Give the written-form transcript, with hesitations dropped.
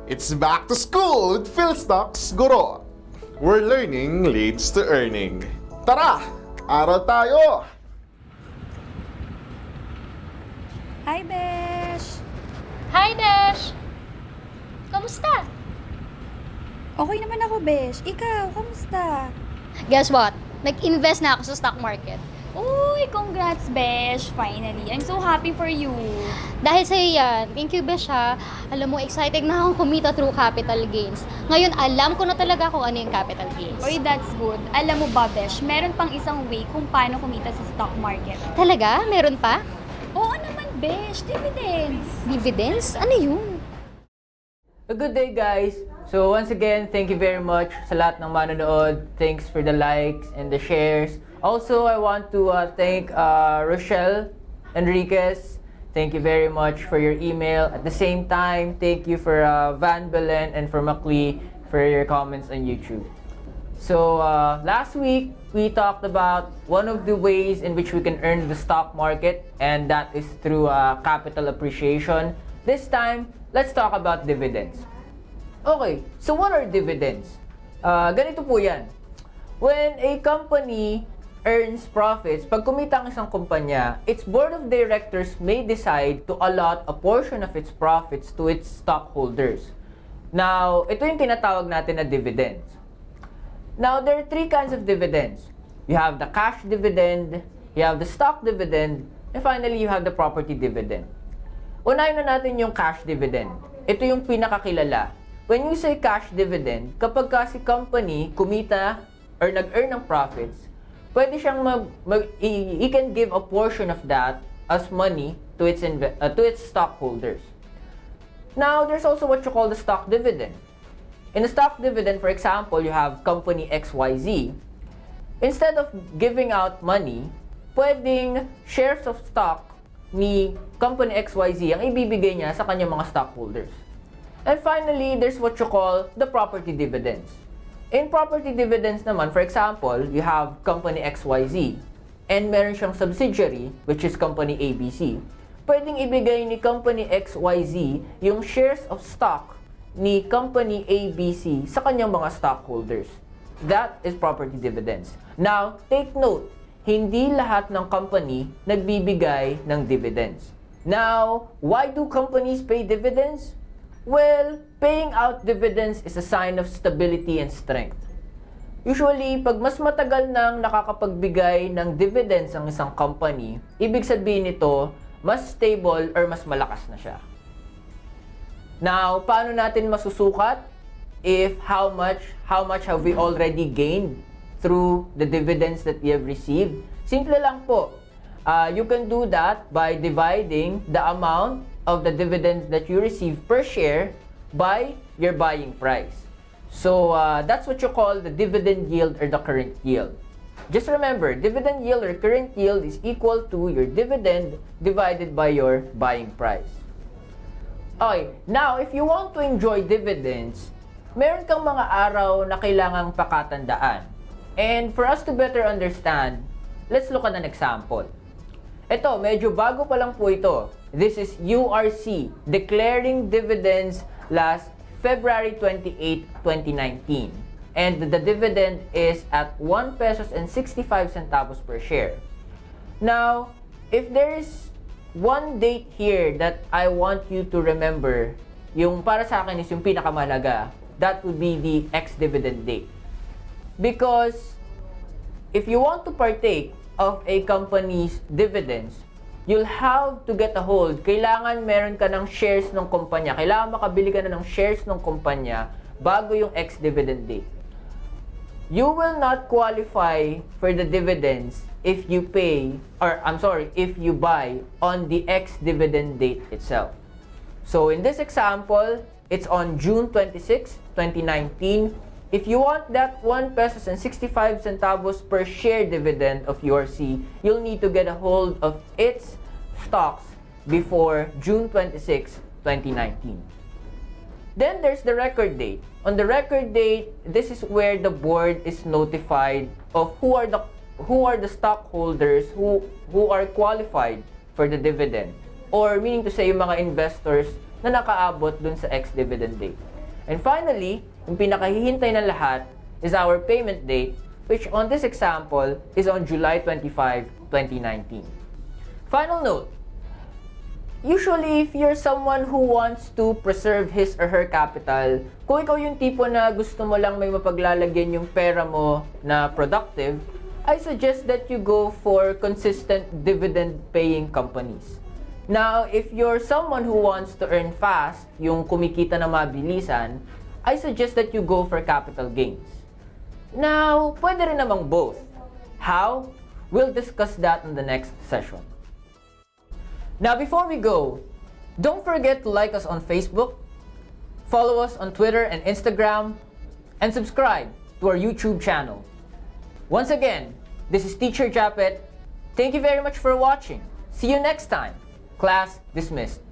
It's back to school with Philstocks Guro, where learning leads to earning. Tara, aral tayo! Hi, Besh! Hi, Besh! Kamusta? Okay naman ako, Besh. Ikaw, kamusta? Guess what? Nag-invest na ako sa stock market. Uy, congrats, Besh! Finally, I'm so happy for you. Dahil sa'yo yan, thank you, Besh, ha. Alam mo, excited na akong kumita through capital gains. Ngayon, alam ko na talaga kung ano yung capital gains. Uy, that's good. Alam mo ba, Besh, meron pang isang way kung paano kumita sa stock market. Talaga? Meron pa? Oo naman, Besh. Dividends. Dividends? Ano yun? A good day, guys! So once again, thank you very much sa lahat ng manonood. Thanks for the likes and the shares. Also, I want to thank Rochelle Enriquez. Thank you very much for your email. At the same time, thank you for Van Belen and for Maclee for your comments on YouTube. So last week, we talked about one of the ways in which we can earn the stock market, and that is through capital appreciation. This time, let's talk about dividends. Okay, so what are dividends? Ganito po yan. When a company earns profits, pag kumita ang isang kumpanya, its board of directors may decide to allot a portion of its profits to its stockholders. Now, ito yung tinatawag natin na dividends. Now, there are three kinds of dividends. You have the cash dividend, you have the stock dividend, and finally, you have the property dividend. Unahin na natin yung cash dividend. Ito yung pinakakilala. When you say cash dividend, kapag kasi company kumita or nag-earn ng profits, pwede siyang he can give a portion of that as money to its stockholders. Now, there's also what you call the stock dividend. In a stock dividend, for example, you have company XYZ. Instead of giving out money, pwedeng shares of stock ni company XYZ ang ibibigay niya sa kanyang mga stockholders. And finally, there's what you call the property dividends. In property dividends naman, for example, you have company XYZ and meron siyang subsidiary, which is company ABC. Pwedeng ibigay ni company XYZ yung shares of stock ni company ABC sa kanyang mga stockholders. That is property dividends. Now, take note, hindi lahat ng company nagbibigay ng dividends. Now, why do companies pay dividends? Well, paying out dividends is a sign of stability and strength. Usually, pag mas matagal nang nakakapagbigay ng dividends ang isang company, ibig sabihin nito, mas stable or mas malakas na siya. Now, paano natin masusukat if how much have we already gained through the dividends that we have received? Simple lang po. You can do that by dividing the amount of the dividends that you receive per share by your buying price. So that's what you call the dividend yield or the current yield. Just remember, dividend yield or current yield is equal to your dividend divided by your buying price. Okay, now if you want to enjoy dividends, meron kang mga araw na kailangang pakatandaan. And for us to better understand, let's look at an example. Ito, medyo bago pa lang po ito. This is URC, declaring dividends last February 28, 2019. And the dividend is at 1 pesos and 65 centavos per share. Now, if there is one date here that I want you to remember, yung para sa akin is yung pinakamahalaga, that would be the ex-dividend date. Because if you want to partake of a company's dividends, you'll have to get a hold. Kailangan meron ka ng shares ng kumpanya. Kailangan makabili ka na ng shares ng kumpanya bago yung ex-dividend date. You will not qualify for the dividends if you if you buy on the ex-dividend date itself. So in this example, it's on June 26, 2019. If you want that 1 pesos and 65 centavos per share dividend of URC, you'll need to get a hold of its stocks before June 26, 2019. Then there's the record date. On the record date, this is where the board is notified of who are the stockholders who are qualified for the dividend. Or meaning to say, yung mga investors na nakaabot dun sa ex-dividend date. And finally, yung pinakahihintay ng lahat is our payment date, which on this example is on July 25, 2019. Final note, usually if you're someone who wants to preserve his or her capital, kung ikaw yung tipo na gusto mo lang may mapaglalagyan yung pera mo na productive, I suggest that you go for consistent dividend-paying companies. Now, if you're someone who wants to earn fast, yung kumikita na mabilisan, I suggest that you go for capital gains. Now, pwede rin namang both. How? We'll discuss that in the next session. Now, before we go, don't forget to like us on Facebook, follow us on Twitter and Instagram, and subscribe to our YouTube channel. Once again, this is Teacher Japet. Thank you very much for watching. See you next time. Class dismissed.